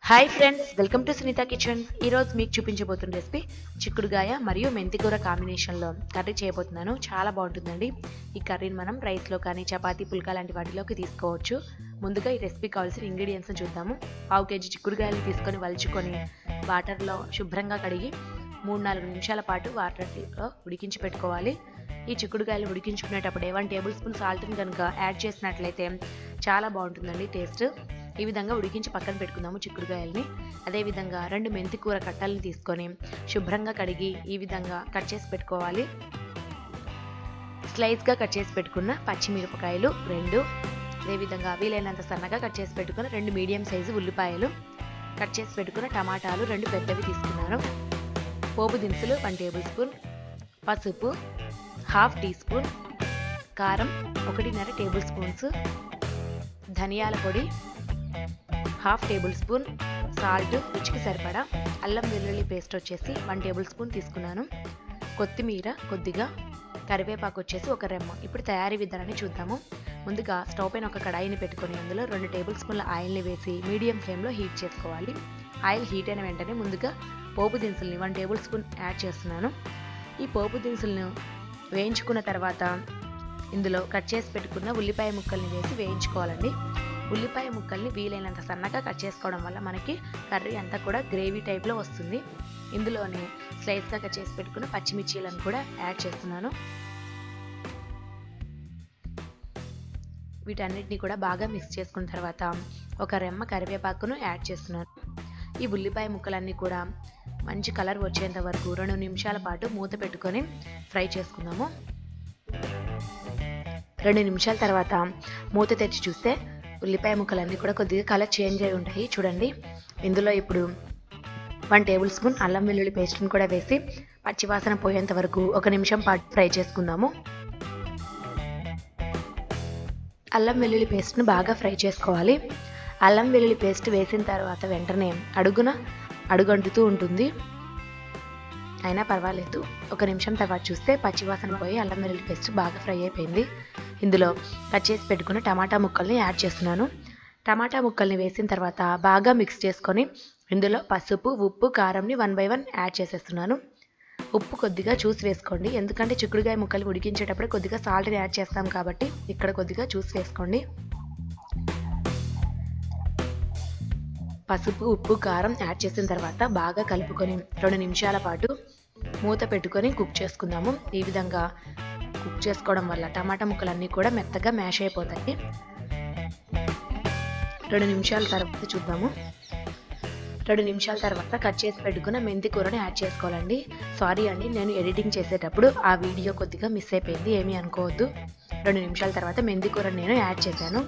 Hi friends, welcome to Sunitha kitchen. ఈరోజు మీకు చూపించబోతున్న recipe చిక్కుడుగాయ మరియు మెంతికూర కాంబినేషన్లో కర్రీ చేయబోతున్నాను. చాలా బాగుంటుందండి. ఈ కర్రీని మనం రైస్లో కానీ చపాతీ పుల్కా లాంటి వాటిలోకి తీసుకోవచ్చు. ముందుగా ఈ రెసిపీ కావాల్సిన ఇంగ్రీడియంట్స్ చూద్దాము. 1/2 కేజీ చిక్కుడుగాయలు తీసుకొని వలుచుకొని వాటర్లో శుభ్రంగా కడిగి 3-4 నిమిషాల పాటు వాటర్లో ఉడికించి పెట్టుకోవాలి. ఈ చిక్కుడుగాయలు ఉడికించుకునేటప్పుడే 1 టేబుల్ స్పూన్ సాల్ట్ని కనుక యాడ్ చేసినట్లయితే చాలా బాగుంటుందండి టేస్ట్. ఈ విధంగా ఉడికించి పక్కన పెట్టుకుందాము చిక్కుడుగాయల్ని. అదేవిధంగా 2 మెంతికూర కట్టలను తీసుకొని శుభ్రంగా కడిగి ఈ విధంగా కట్ చేసి పెట్టుకోవాలి. స్లైస్గా కట్ చేసి పెట్టుకున్న పచ్చిమిరపకాయలు 2, అదేవిధంగా వీలైనంత సన్నగా కట్ చేసి పెట్టుకున్న 2 మీడియం సైజు ఉల్లిపాయలు, కట్ చేసి పెట్టుకున్న టమాటాలు 2 పెద్దవి తీసుకున్నాను. పోపు దినుసులు 1 టేబుల్ స్పూన్, పసుపు 1/2 టీ స్పూన్, కారం 1.5 టేబుల్ స్పూన్స్, ధనియాల పొడి 1/2 టేబుల్ స్పూన్, సాల్ట్ రుచికి సరిపడా, అల్లం వెల్లుల్లి పేస్ట్ వచ్చేసి 1 టేబుల్ స్పూన్ తీసుకున్నాను, కొత్తిమీర కొద్దిగా, కరివేపాకు వచ్చేసి 1 రెమ్మ. ఇప్పుడు తయారీ విధానాన్ని చూద్దాము. ముందుగా స్టవ్ పైన ఒక కడాయిని పెట్టుకొని అందులో 2 టేబుల్ స్పూన్ల ఆయిల్ని వేసి మీడియం ఫ్లేమ్లో హీట్ చేసుకోవాలి. ఆయిల్ హీట్ అయిన వెంటనే ముందుగా పోపు దినుసుల్ని 1 టేబుల్ స్పూన్ యాడ్ చేస్తున్నాను. ఈ పోపు దినుసులను వేయించుకున్న తర్వాత ఇందులో కట్ చేసి పెట్టుకున్న ఉల్లిపాయ ముక్కల్ని వేసి వేయించుకోవాలండి. ఉల్లిపాయ ముక్కల్ని వీలైనంత సన్నగా కట్ చేసుకోవడం వల్ల మనకి కర్రీ అంతా కూడా గ్రేవీ టైప్లో వస్తుంది. ఇందులోనే స్లైస్గా కట్ చేసి పెట్టుకున్న పచ్చిమిర్చీలను కూడా యాడ్ చేస్తున్నాను. వీటన్నిటిని కూడా బాగా మిక్స్ చేసుకున్న తర్వాత 1 రెమ్మ కరివేపాకును యాడ్ చేస్తున్నాను. ఈ ఉల్లిపాయ ముక్కలన్నీ కూడా మంచి కలర్ వచ్చేంత వరకు 2 నిమిషాల పాటు మూత పెట్టుకొని ఫ్రై చేసుకుందాము. 2 నిమిషాల తర్వాత మూత తెచ్చి చూస్తే ఉల్లిపాయ ముక్కలన్నీ కూడా కొద్దిగా కలర్ చేంజ్ అయి ఉంటాయి. చూడండి, ఇందులో ఇప్పుడు 1 టేబుల్ స్పూన్ అల్లం వెల్లుల్లి పేస్ట్ని కూడా వేసి పచ్చివాసన పోయేంత వరకు 1 నిమిషం పాటు ఫ్రై చేసుకుందాము. అల్లం వెల్లుల్లి పేస్ట్ని బాగా ఫ్రై చేసుకోవాలి. అల్లం వెల్లుల్లి పేస్ట్ వేసిన తర్వాత వెంటనే అడుగంటుతూ ఉంటుంది, అయినా పర్వాలేదు. 1 నిమిషం తర్వాత చూస్తే పచ్చివాసన పోయి అల్లం వెల్లుల్లి పేస్ట్ బాగా ఫ్రై అయిపోయింది. ఇందులో కట్ చేసి పెట్టుకున్న టమాటా ముక్కల్ని యాడ్ చేస్తున్నాను. టమాటా ముక్కల్ని వేసిన తర్వాత బాగా మిక్స్ చేసుకొని ఇందులో పసుపు, ఉప్పు, కారంని 1 బై 1 యాడ్ చేసేస్తున్నాను. ఉప్పు కొద్దిగా చూసి వేసుకోండి, ఎందుకంటే చిక్కుడుగాయ ముక్కలు ఉడికించేటప్పుడు కొద్దిగా సాల్ట్ని యాడ్ చేస్తాం కాబట్టి ఇక్కడ కొద్దిగా చూసి వేసుకోండి. పసుపు, ఉప్పు, కారం యాడ్ చేసిన తర్వాత బాగా కలుపుకొని 2 నిమిషాల పాటు మూత పెట్టుకొని కుక్ చేసుకుందాము. ఈ విధంగా కుక్ చేసుకోవడం వల్ల టమాటా ముక్కలన్నీ కూడా మెత్తగా మ్యాష్ అయిపోతాయి. 2 నిమిషాల తర్వాత చూద్దాము. 2 నిమిషాల తర్వాత కట్ చేసి పెట్టుకున్న మెంతి కూరని యాడ్ చేసుకోవాలండి. సారీ అండి, నేను ఎడిటింగ్ చేసేటప్పుడు ఆ వీడియో కొద్దిగా మిస్ అయిపోయింది, ఏమీ అనుకోవద్దు. 2 నిమిషాల తర్వాత మెంతి కూరని నేను యాడ్ చేశాను.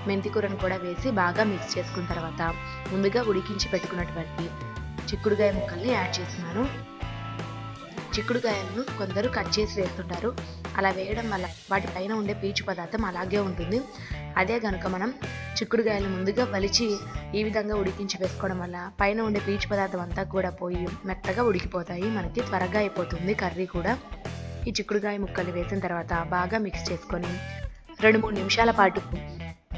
మెంతి కూరను కూడా వేసి బాగా మిక్స్ చేసుకున్న తర్వాత ముందుగా ఉడికించి పెట్టుకున్నటువంటి చిక్కుడుగాయ ముక్కల్ని యాడ్ చేస్తున్నాను. చిక్కుడుగాయలను కొందరు కట్ చేసి వేస్తుంటారు. అలా వేయడం వల్ల వాటి పైన ఉండే పీచు పదార్థం అలాగే ఉంటుంది. అదే కనుక మనం చిక్కుడుగాయలు ముందుగా వలిచి ఈ విధంగా ఉడికించి వేసుకోవడం వల్ల పైన ఉండే పీచు పదార్థం అంతా కూడా పోయి మెత్తగా ఉడికిపోతాయి, మనకి త్వరగా అయిపోతుంది కర్రీ కూడా. ఈ చిక్కుడుగాయ ముక్కలు వేసిన తర్వాత బాగా మిక్స్ చేసుకొని 2-3 నిమిషాల పాటు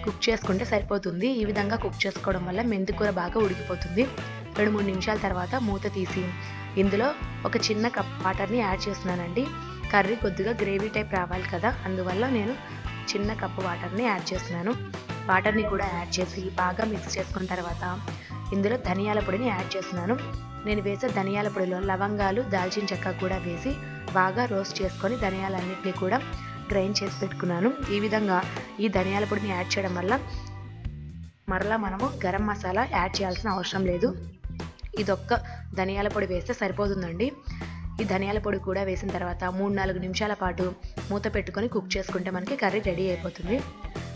కుక్ చేసుకుంటే సరిపోతుంది. ఈ విధంగా కుక్ చేసుకోవడం వల్ల మెంతికూర బాగా ఉడికిపోతుంది. 2-3 నిమిషాల తర్వాత మూత తీసి ఇందులో ఒక చిన్న కప్ వాటర్ని యాడ్ చేస్తున్నానండి. కర్రీ కొద్దిగా గ్రేవీ టైప్ రావాలి కదా, అందువల్ల నేను చిన్న కప్పు వాటర్ని యాడ్ చేస్తున్నాను. వాటర్ని కూడా యాడ్ చేసి బాగా మిక్స్ చేసుకున్న తర్వాత ఇందులో ధనియాల పొడిని యాడ్ చేస్తున్నాను. నేను వేసే ధనియాల పొడిలో లవంగాలు, దాల్చిన చెక్క కూడా వేసి బాగా రోస్ట్ చేసుకొని ధనియాలన్నింటినీ కూడా గ్రైండ్ చేసి పెట్టుకున్నాను. ఈ విధంగా ఈ ధనియాల పొడిని యాడ్ చేయడం వల్ల మరలా మనము గరం మసాలా యాడ్ చేయాల్సిన అవసరం లేదు. ఇదొక్క ధనియాల పొడి వేస్తే సరిపోతుందండి. ఈ ధనియాల పొడి కూడా వేసిన తర్వాత 3-4 నిమిషాల పాటు మూత పెట్టుకొని కుక్ చేసుకుంటే మనకి కర్రీ రెడీ అయిపోతుంది.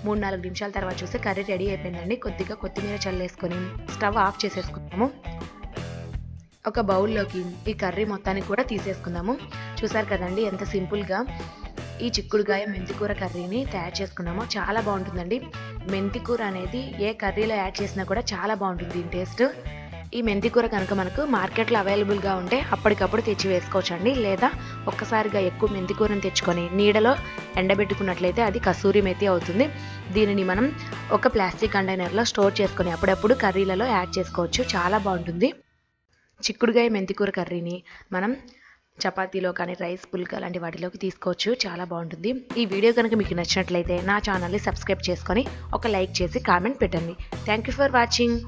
3-4 నిమిషాల తర్వాత చూస్తే కర్రీ రెడీ అయిపోయిందండి. కొద్దిగా కొత్తిమీర చల్లేసుకొని స్టవ్ ఆఫ్ చేసేసుకుందాము. ఒక బౌల్లోకి ఈ కర్రీ మొత్తాన్ని కూడా తీసేసుకుందాము. చూసారు కదండి ఎంత సింపుల్గా ఈ చిక్కుడుగాయ మెంతికూర కర్రీని తయారు చేసుకున్నామో. చాలా బాగుంటుందండి. మెంతికూర అనేది ఏ కర్రీలో యాడ్ చేసినా కూడా చాలా బాగుంటుంది టేస్ట్. ఈ మెంతి కూర కనుక మనకు మార్కెట్లో అవైలబుల్గా ఉంటే అప్పటికప్పుడు తెచ్చి వేసుకోవచ్చండి. లేదా ఒక్కసారిగా ఎక్కువ మెంతి కూరని తెచ్చుకొని నీడలో ఎండబెట్టుకున్నట్లయితే అది కసూరి మేతి అవుతుంది. దీనిని మనం ఒక ప్లాస్టిక్ కంటైనర్లో స్టోర్ చేసుకొని అప్పుడప్పుడు కర్రీలలో యాడ్ చేసుకోవచ్చు. చాలా బాగుంటుంది. చిక్కుడుగాయ మెంతికూర కర్రీని మనం చపాతీలో కానీ రైస్ పుల్కా లాంటి వాటిలోకి తీసుకోవచ్చు. చాలా బాగుంటుంది. ఈ వీడియో కనుక మీకు నచ్చినట్లయితే నా ఛానల్ని సబ్స్క్రైబ్ చేసుకొని ఒక లైక్ చేసి కామెంట్ పెట్టండి. Thank you for watching.